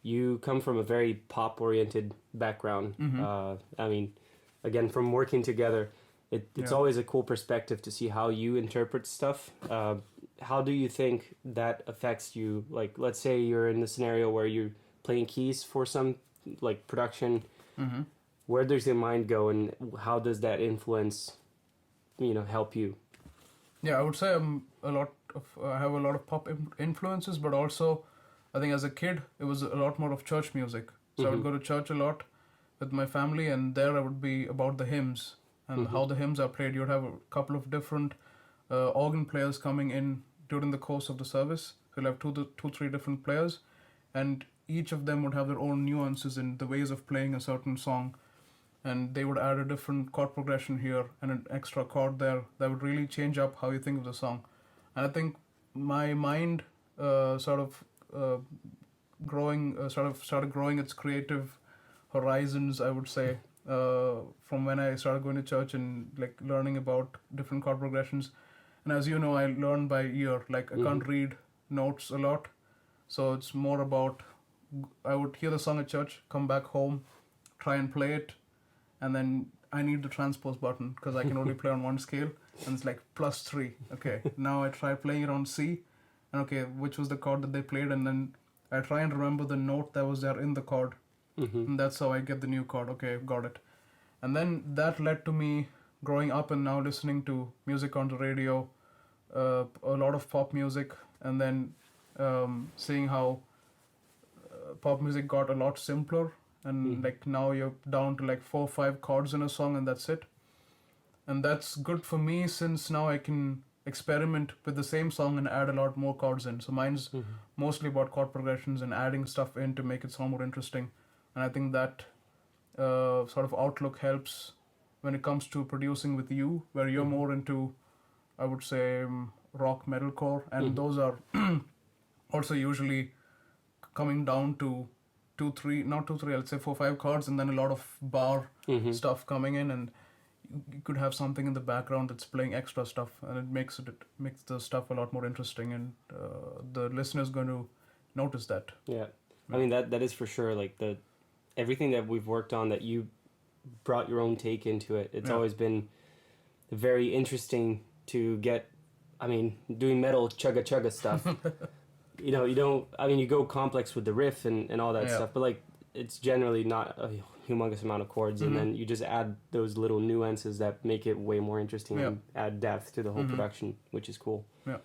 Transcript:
you come from a very pop-oriented background. I mean, again, from working together, it's always a cool perspective to see how you interpret stuff. How do you think that affects you? Like, let's say you're in the scenario where you're playing keys for some like production. Where does your mind go, and how does that influence, help you? Yeah, I would say I have a lot of pop influences, but also I think as a kid it was a lot more of church music. So I would go to church a lot with my family, and there I would be about the hymns and how the hymns are played. You'd have a couple of different organ players coming in during the course of the service. You'll have three different players, and each of them would have their own nuances in the ways of playing a certain song, and they would add a different chord progression here and an extra chord there that would really change up how you think of the song. And I think my mind started growing its creative horizons, I would say, from when I started going to church and like learning about different chord progressions. And as you know, I learn by ear. Like I can't read notes a lot, so it's more about I would hear the song at church, come back home, try and play it, and then I need the transpose button because I can only play on one scale, and it's like +3. Okay, now I try playing it on C, and okay, which was the chord that they played, and then I try and remember the note that was there in the chord, and that's how I get the new chord. Okay, got it. And then that led to me growing up and now listening to music on the radio, a lot of pop music, and then seeing how pop music got a lot simpler, and like now you're down to like 4 or 5 chords in a song, and that's it. And that's good for me since now I can experiment with the same song and add a lot more chords in. So mine's mostly about chord progressions and adding stuff in to make it sound more interesting. And I think that sort of outlook helps when it comes to producing with you, where you're more into, I would say, rock metalcore, and those are also usually coming down to 2 3, not 2 3, I'd say 4 5 chords, and then a lot of bar stuff coming in, and you could have something in the background that's playing extra stuff, and it makes the stuff a lot more interesting, and the listener's going to notice that. Yeah, I mean that is for sure. Like everything that we've worked on, that you brought your own take into it. It's always been very interesting to get. I mean, doing metal chugga chugga stuff. You don't. I mean, you go complex with the riff and all that stuff, but like it's generally not a humongous amount of chords, and then you just add those little nuances that make it way more interesting and add depth to the whole production, which is cool. Yeah.